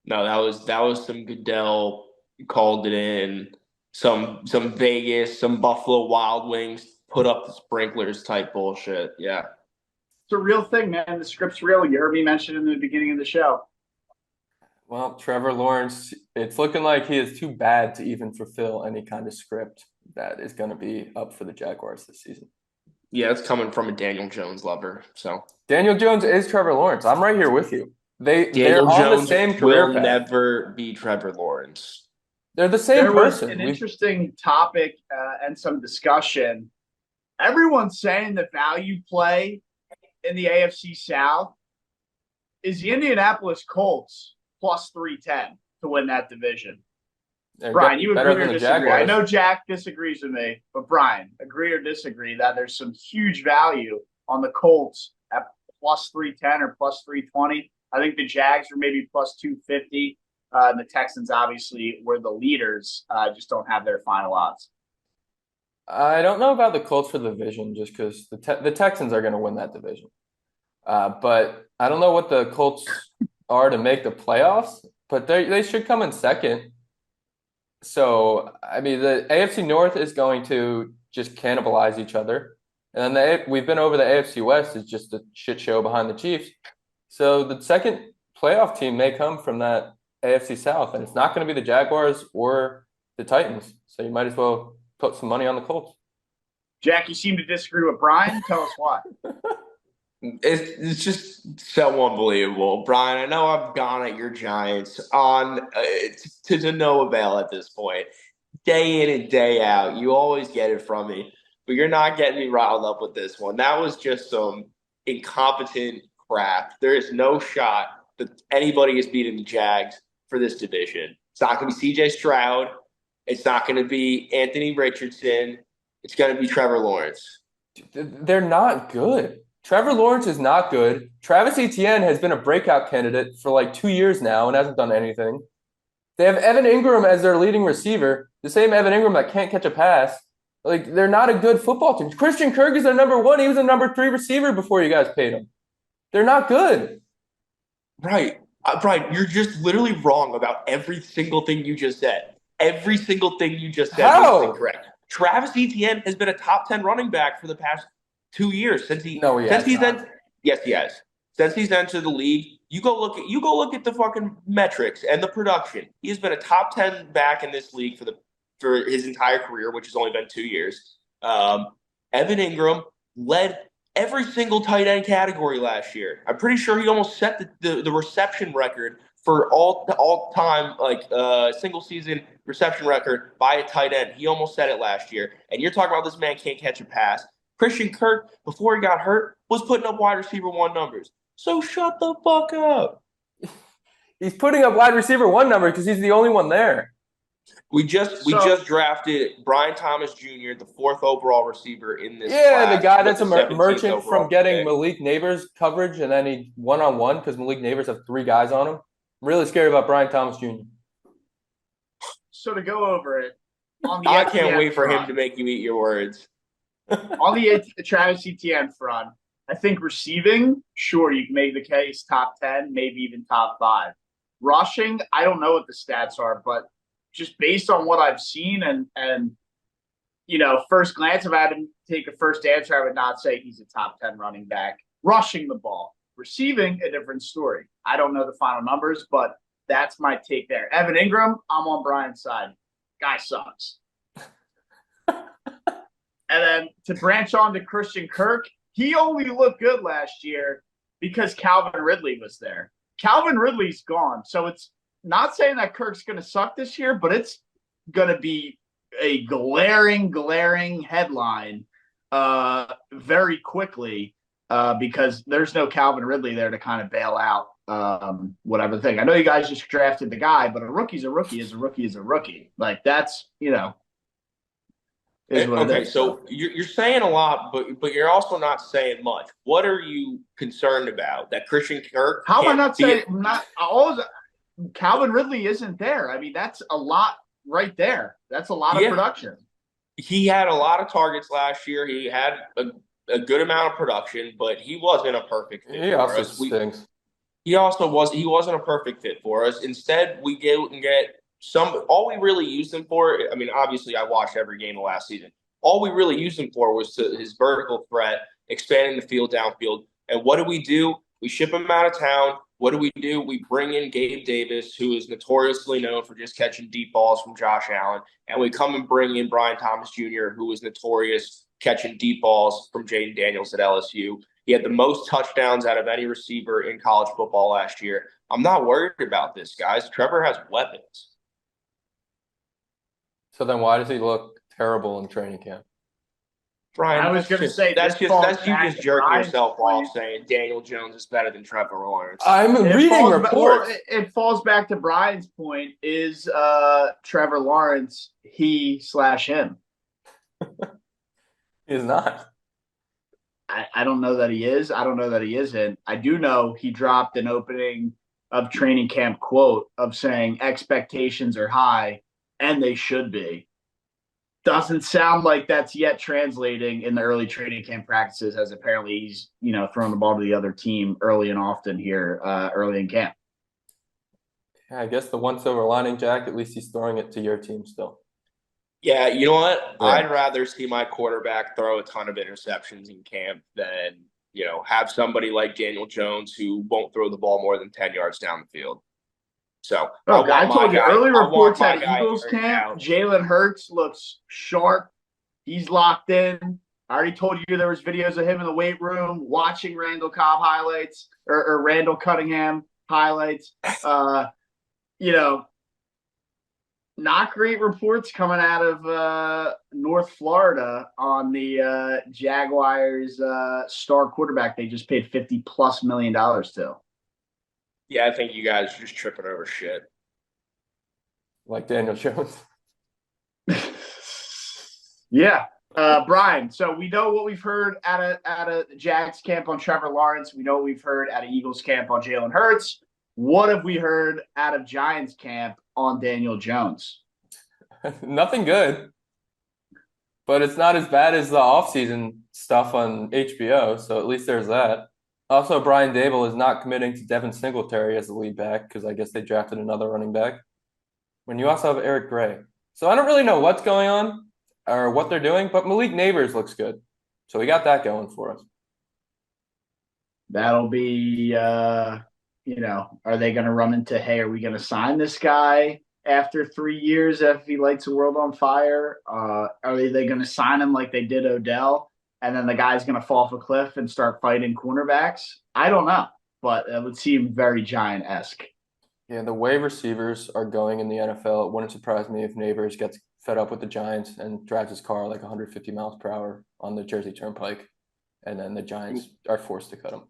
No, that was some Goodell called it in. Some Vegas, some Buffalo Wild Wings put up the sprinklers type bullshit. Yeah. It's a real thing, man. The script's real. You heard me mention in the beginning of the show. Well, Trevor Lawrence, it's looking like he is too bad to even fulfill any kind of script that is going to be up for the Jaguars this season. Yeah, it's coming from a Daniel Jones lover. So Daniel Jones is Trevor Lawrence. I'm right here with you. They're Daniel on the Jones same will career path. never be Trevor Lawrence. They're the same There was person. an interesting topic and some discussion. Everyone's saying the value play in the AFC South is the Indianapolis Colts plus 310 to win that division. They're Brian, you better agree or than the disagree? I Jaguars. know Jack disagrees with me, but Brian, agree or disagree that there's some huge value on the Colts at plus 310 or plus 320? I think the Jags are maybe plus 250. And the Texans obviously were the leaders, just don't have their final odds. I don't know about the Colts for the division just because the Texans are going to win that division. But I don't know what the Colts are to make the playoffs, but they should come in second. So, I mean, the AFC North is going to just cannibalize each other. And then we've been over the AFC West is just a shit show behind the Chiefs. So the second playoff team may come from that AFC South, and it's not going to be the Jaguars or the Titans. So you might as well put some money on the Colts. Jack, you seem to disagree with Brian. Tell us why. It's just so unbelievable, Brian. I know I've gone at your Giants on to no avail at this point. Day in and day out, you always get it from me, but you're not getting me riled up with this one. That was just some incompetent crap. There is no shot that anybody is beating the Jags for this division. It's not going to be C.J. Stroud. It's not going to be Anthony Richardson. It's going to be Trevor Lawrence. They're not good. Trevor Lawrence is not good. Travis Etienne has been a breakout candidate for like 2 years now and hasn't done anything. They have Evan Ingram as their leading receiver, the same Evan Ingram that can't catch a pass. Like, they're not a good football team. Christian Kirk is their number one. He was a number 3 receiver before you guys paid him. They're not good. Right. Brian, you're just literally wrong about every single thing you just said. Every single thing you just said How? was incorrect. Travis Etienne has been a top 10 running back for the past 2 years since he yes, he has. Since he's entered the league, you go look at the fucking metrics and the production. He has been a top 10 back in this league for his entire career, which has only been 2 years. Evan Ingram led every single tight end category last year. I'm pretty sure he almost set the reception record for all time single season reception record by a tight end. He almost set it last year. And you're talking about this man can't catch a pass. Christian Kirk, before he got hurt, was putting up wide receiver 1 numbers. So shut the fuck up. He's putting up wide receiver 1 number because he's the only one there. We just drafted Brian Thomas Jr., the 4th overall receiver in this class. Yeah, the guy that's a 17th merchant from getting pick. Malik Neighbors coverage, and then he one-on-one because Malik Neighbors have 3 guys on him. I'm really scared about Brian Thomas Jr. So to go over it, on the I can't wait for front, him to make you eat your words. on the Travis Etienne front, I think receiving, sure, you can make the case top 10, maybe even top 5. Rushing, I don't know what the stats are, but just based on what I've seen and first glance, if I had to take a first answer, I would not say he's a top 10 running back. Rushing the ball. Receiving, a different story. I don't know the final numbers, but that's my take there. Evan Ingram, I'm on Brian's side. Guy sucks. And then to branch on to Christian Kirk, he only looked good last year because Calvin Ridley was there. Calvin Ridley's gone. So it's not saying that Kirk's going to suck this year, but it's going to be a glaring headline very quickly because there's no Calvin Ridley there to kind of bail out whatever thing. I know you guys just drafted the guy, but a rookie's a rookie is a rookie is a rookie. Like that's, Okay, so you're saying a lot, but you're also not saying much. What are you concerned about? That Christian Kirk? How am I not saying? Calvin Ridley isn't there. I mean, that's a lot right there. That's a lot of production. He had a lot of targets last year. He had a good amount of production, but he wasn't a perfect fit. He also stinks. He wasn't a perfect fit for us. Instead, we go and get all we really used him for. I mean, obviously, I watched every game of last season. All we really used him for was his vertical threat, expanding the field downfield. And what do? We ship him out of town. What do? We bring in Gabe Davis, who is notoriously known for just catching deep balls from Josh Allen. And we come and bring in Brian Thomas Jr., who is notorious catching deep balls from Jaden Daniels at LSU. He had the most touchdowns out of any receiver in college football last year. I'm not worried about this, guys. Trevor has weapons. So then why does he look terrible in training camp? Brian, I was going to say that's you just jerking yourself point. off saying Daniel Jones is better than Trevor Lawrence. I'm reading reports. It falls back to Brian's point. Is Trevor Lawrence he/him? He's not. I don't know that he is. I don't know that he isn't. I do know he dropped an opening of training camp quote of saying expectations are high and they should be. Doesn't sound like that's yet translating in the early training camp practices, as apparently he's, throwing the ball to the other team early and often here, early in camp. Yeah, I guess the one silver lining, Jack, at least he's throwing it to your team still. Yeah, you know what? Yeah. I'd rather see my quarterback throw a ton of interceptions in camp than, have somebody like Daniel Jones who won't throw the ball more than 10 yards down the field. So I told you early reports at Eagles camp, Jalen Hurts looks sharp. He's locked in. I already told you there was videos of him in the weight room watching Randall Cobb highlights or Randall Cunningham highlights. Not great reports coming out of North Florida on the Jaguars star quarterback they just paid $50+ million to. Yeah, I think you guys are just tripping over shit. Like Daniel Jones. Yeah. Brian, so we know what we've heard at a Jags camp on Trevor Lawrence. We know what we've heard at a Eagles camp on Jalen Hurts. What have we heard out of Giants camp on Daniel Jones? Nothing good. But it's not as bad as the offseason stuff on HBO, so at least there's that. Also, Brian Dable is not committing to Devin Singletary as the lead back because I guess they drafted another running back. When you also have Eric Gray. So I don't really know what's going on or what they're doing, but Malik Neighbors looks good. So we got that going for us. That'll be, are they going to run into, hey, are we going to sign this guy after 3 years if he lights the world on fire? Are they going to sign him like they did Odell? And then the guy's going to fall off a cliff and start fighting cornerbacks? I don't know, but it would seem very Giant-esque. Yeah, the way receivers are going in the NFL, it wouldn't surprise me if Neighbors gets fed up with the Giants and drives his car like 150 miles per hour on the Jersey Turnpike, and then the Giants are forced to cut him.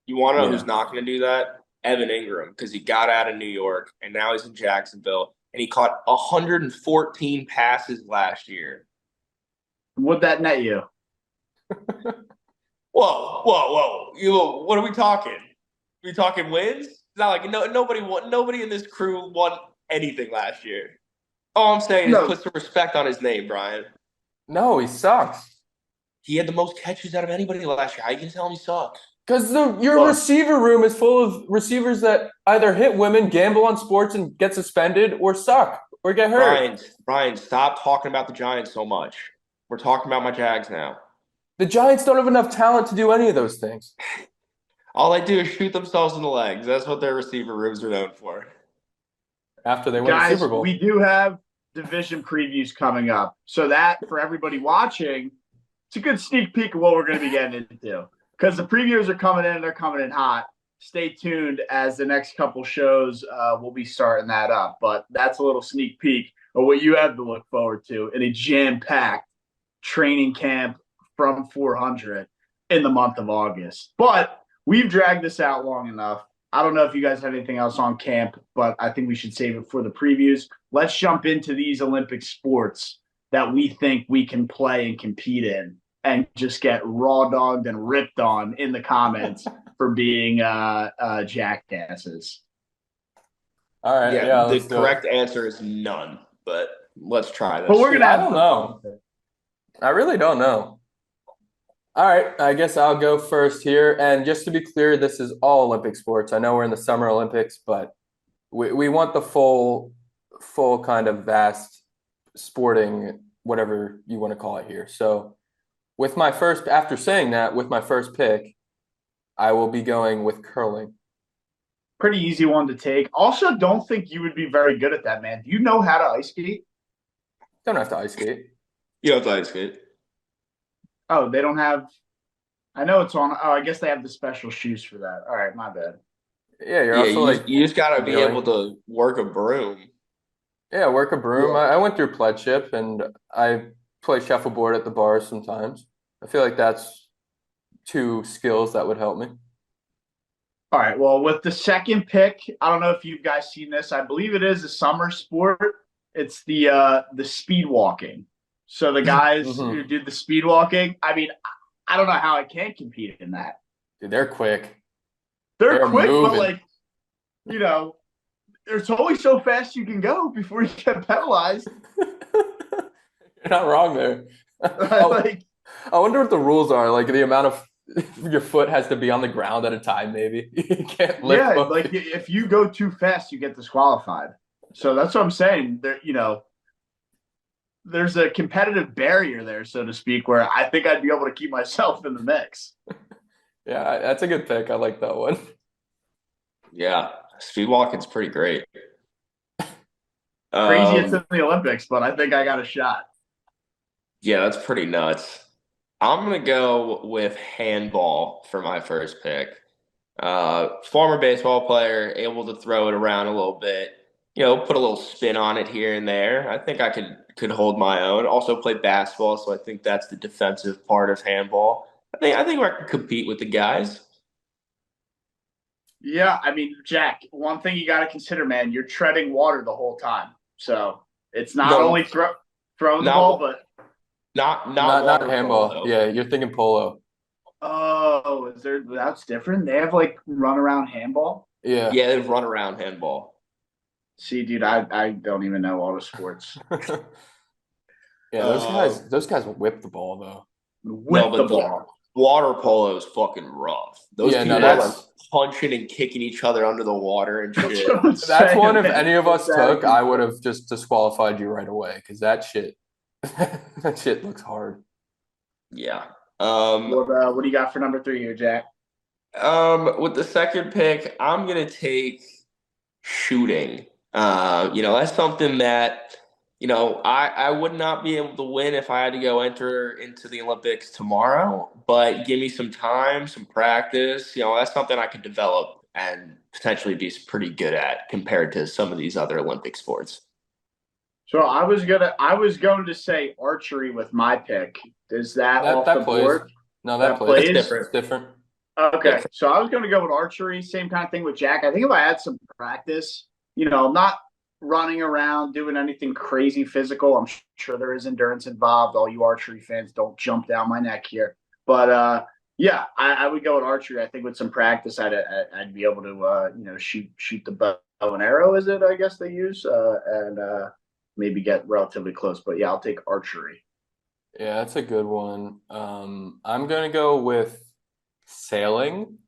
You want to know who's not going to do that? Evan Ingram, because he got out of New York, and now he's in Jacksonville, and he caught 114 passes last year. What'd that net you? Whoa! What are we talking? We talking wins? It's not like nobody in this crew won anything last year. All I'm saying is put some respect on his name, Brian. No, he sucks. He had the most catches out of anybody last year. How you can tell him he sucks? Because your receiver room is full of receivers that either hit women, gamble on sports, and get suspended, or suck, or get hurt. Brian, stop talking about the Giants so much. We're talking about my Jags now. The Giants don't have enough talent to do any of those things. All they do is shoot themselves in the legs. That's what their receiver rooms are known for. After they win the Super Bowl. We do have division previews coming up. So that, for everybody watching, it's a good sneak peek of what we're going to be getting into. Because the previews are coming in, they're coming in hot. Stay tuned as the next couple shows, we'll be starting that up. But that's a little sneak peek of what you have to look forward to in a jam-packed training camp from 400 in the month of August. But we've dragged this out long enough. I don't know if you guys have anything else on camp, but I think we should save it for the previews. Let's jump into these Olympic sports that we think we can play and compete in and just get raw dogged and ripped on in the comments for being jackasses. All right. Yeah, the correct answer is none, but let's try this. But we're going to have I don't know. I really don't know. All right, I guess I'll go first here. And just to be clear, this is all Olympic sports. I know we're in the Summer Olympics, but we want the full kind of vast sporting, whatever you want to call it here. So after saying that, with my first pick, I will be going with curling. Pretty easy one to take. Also, don't think you would be very good at that, man. Do you know how to ice skate? Don't have to ice skate. You have to ice skate. Oh, they don't have. I know it's on. Oh, I guess they have the special shoes for that. All right, my bad. Yeah, you're Yeah, also like you just gotta be kneeling. able to work a broom. Yeah, work a broom. Yeah. I went through pledship and I play shuffleboard at the bars sometimes. I feel like that's two skills that would help me. All right. Well, with the second pick, I don't know if you guys seen this. I believe it is a summer sport. It's the speed walking. So the guys who Hmm. did the speed walking, I mean, I don't know how I can't compete in that. Dude, they're quick. They're They're quick, but moving. like, you know, there's only so fast you can go before you get penalized. You're not wrong there. Oh, Like, I wonder what the rules are. Like the amount of your foot has to be on the ground at a time, maybe. You can't lift yeah, both like feet. if you go too fast, you get disqualified. So that's what I'm saying. There, there's a competitive barrier there, so to speak, where I think I'd be able to keep myself in the mix. Yeah, that's a good pick. I like that one. Yeah, speed walking's pretty great. Crazy it's Um, in the Olympics, but I think I got a shot. yeah, that's pretty nuts. I'm gonna go with handball for my first pick. Former baseball player, able to throw it around a little bit, put a little spin on it here and there. I think I could hold my own. Also played basketball, so I think that's the defensive part of handball. I think I can compete with the guys. Yeah, I mean, Jack, one thing you got to consider, man, you're treading water the whole time. So it's not No, only throwing the ball, not but not Not water handball. polo. Yeah, you're thinking polo. oh, is there that's different? They have like run around handball. Yeah. Yeah, they run around handball. See, dude, I don't even know all the sports. Yeah, Uh, those guys whip the ball though. No, with the but the ball. water polo is fucking rough. Those Yeah, no, people are Yeah, like punching and kicking each other under the water and that's shit. what I'm that's saying, one if man. any of It's us out of took, I would control. have just disqualified you right away because that shit that shit looks hard. Yeah. Um, What do you got for number three here, Jack? with the second pick, I'm gonna take shooting. That's something that, I would not be able to win if I had to go enter into the Olympics tomorrow, but give me some time, some practice. That's something I could develop and potentially be pretty good at compared to some of these other Olympic sports. So I was going to say archery with my pick. Is that That off the that plays. board? No, that That plays. It's plays? It's different. different. Okay. Different. So I was going to go with archery, same kind of thing with Jack. I think if I had some practice, not running around doing anything crazy physical, I'm sure there is endurance involved. All you archery fans don't jump down my neck here. But yeah, I would go with archery. I think with some practice, I'd be able to shoot the bow and arrow. Is it? I guess they use and maybe get relatively close. But yeah, I'll take archery. Yeah, that's a good one. I'm gonna go with sailing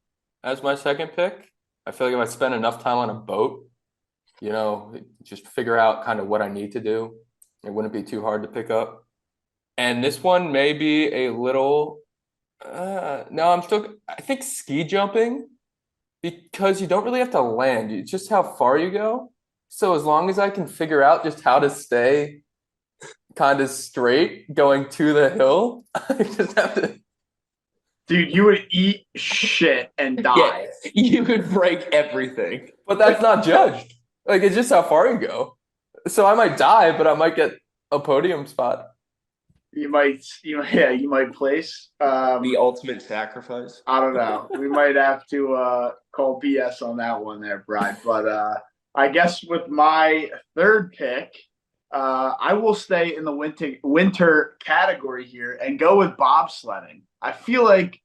as my second pick. I feel like if I spend enough time on a boat, just figure out kind of what I need to do. It wouldn't be too hard to pick up. And this one may be a little, no, I think ski jumping because you don't really have to land. It's just how far you go. So as long as I can figure out just how to stay kind of straight going to the hill, I just have to, Dude, you would eat shit and Yeah, die. you could break everything. but that's not judged. Like it's just how far you go. So I might die, but I might get a podium spot. You might place. The ultimate sacrifice. I don't know. We might have to call BS on that one there, Brian. But I guess with my third pick, I will stay in the winter category here and go with bobsledding. I feel like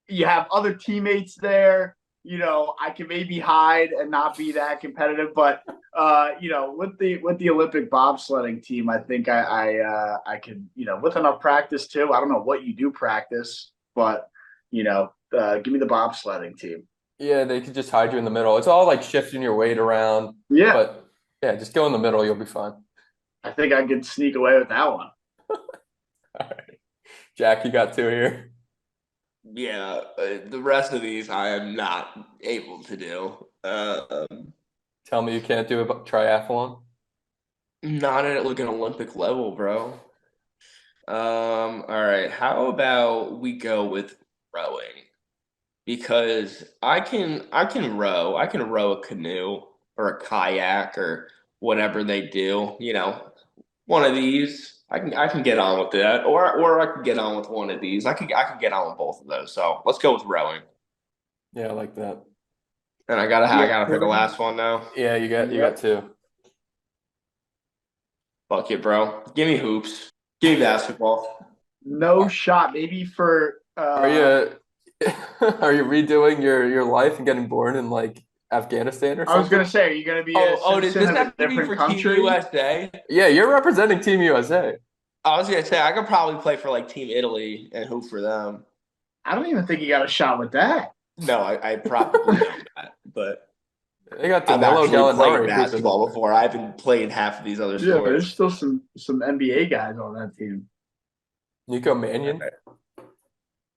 you have other teammates there. I can maybe hide and not be that competitive, but with the Olympic bobsledding team, I think I could, with enough practice too. I don't know what you do practice, but give me the bobsledding team. Yeah, they could just hide you in the middle. It's all like shifting your weight around. Yeah, But yeah, just go in the middle. You'll be fine. I think I could sneak away with that one. All right. Jack, you got two here. Yeah, the rest of these I am not able to do. Tell me you can't do a triathlon. Not at like an Olympic level, bro. All right. How about we go with rowing? Because I can row. I can row a canoe or a kayak or whatever they do. One of these. I can get on with that, or I can get on with one of these. I could get on with both of those. So let's go with rowing. Yeah, I like that. And I gotta pick the last one now. Yeah, you got two. Fuck it, bro. Give me hoops. Give me basketball. No shot. Maybe for Are you are you redoing your life and getting born in like Afghanistan or something? I was gonna say, are you gonna be a Does citizen this of a have to be different for Team country? USA? Yeah, you're representing Team USA. I was gonna say I could probably play for like Team Italy and hoop for them. I don't even think you got a shot with that. No, I probably don't that, but They got I've Danilo actually played Gallinari. basketball before. I haven't played half of these other Yeah, but there's sports. still some NBA guys on that team. Nico Mannion.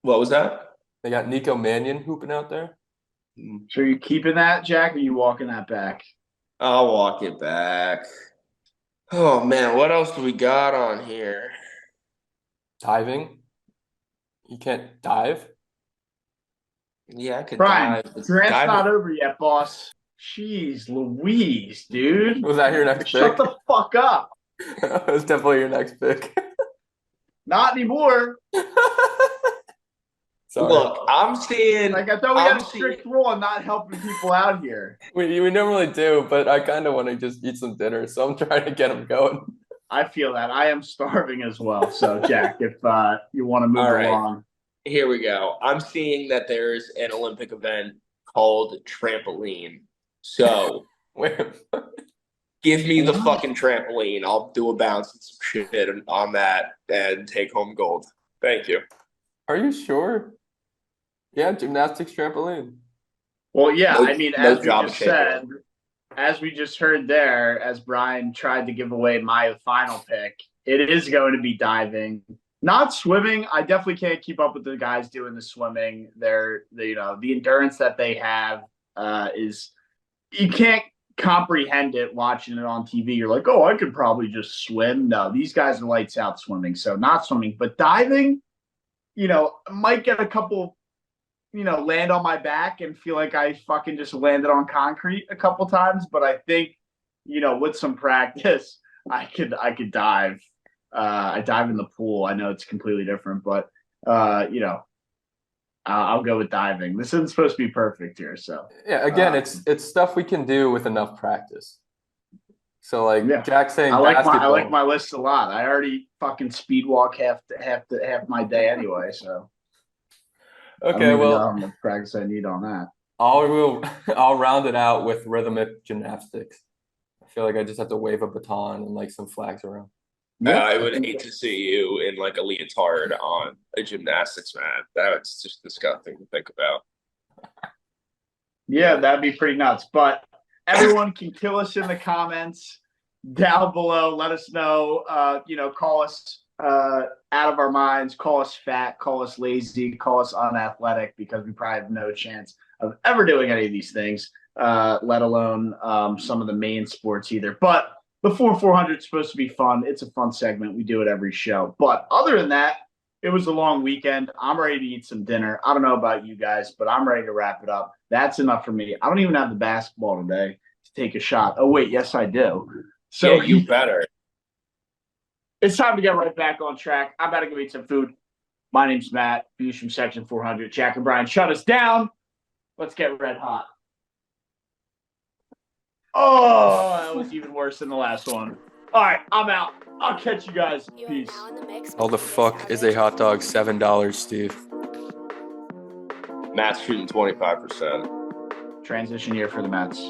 What was that? They got Nico Mannion hooping out there. So are you keeping that, Jack, or are you walking that back? I'll walk it back. Oh man, what else do we got on here? Diving. You can't dive. Yeah, I could Brian, dive. draft's Dive- not over yet, boss. Jeez Louise, dude. Was that your next Shut pick? the fuck up. That was definitely your next pick. Not anymore. Sorry. Look, I'm seeing. Like, I thought we I'm had a strict rule on not helping people out here. We normally do, but I kind of want to just eat some dinner, so I'm trying to get them going. I feel that. I am starving as well. So, Jack, if you want to move All right. along. Here we go. I'm seeing that there's an Olympic event called trampoline. So Wait, give me the fucking trampoline. I'll do a bounce and some shit on that and take home gold. Thank you. are you sure? Yeah, gymnastics trampoline. Well, yeah, No- I mean, no as we job just taken. said, as we just heard there, as Brian tried to give away my final pick, it is going to be diving. Not swimming. I definitely can't keep up with the guys doing the swimming. The endurance that they have is you can't comprehend it watching it on TV. You're like, oh, I could probably just swim. No, these guys are lights out swimming, so not swimming, but diving. Might get a couple. Land on my back and feel like I fucking just landed on concrete a couple times, but I think, with some practice, I could dive. I dive in the pool. I know it's completely different, but I'll go with diving. This isn't supposed to be perfect here, so Yeah, again, it's stuff we can do with enough practice. So like Yeah. Jack's saying I like basketball. my list a lot. I already fucking speed walk half my day anyway, so I don't Okay, even know well, how much practice I need on that. I'll round it out with rhythmic gymnastics. I feel like I just have to wave a baton and like some flags around. I would hate to see you in like a leotard on a gymnastics mat. That's just disgusting to think about. Yeah, that'd be pretty nuts. But everyone can kill us in the comments down below. Let us know. Call us out of our minds. Call us fat. Call us lazy. Call us unathletic because we probably have no chance of ever doing any of these things, let alone some of the main sports either. But the 400 is supposed to be fun. It's a fun segment. We do it every show. But other than that, it was a long weekend. I'm ready to eat some dinner. I don't know about you guys, but I'm ready to wrap it up. That's enough for me. I don't even have the basketball today to take a shot. Oh, wait. Yes, I do. So Yeah, you better. it's time to get right back on track. I'm about to go eat some food. My name's Matt. Views from Section 400. Jack and Brian, shut us down. Let's get red hot. Oh, that was even worse than the last one. All right, I'm out. I'll catch you guys. Peace. How the fuck is a hot dog $7, Steve? Matt's shooting 25%. Transition year for the Mets.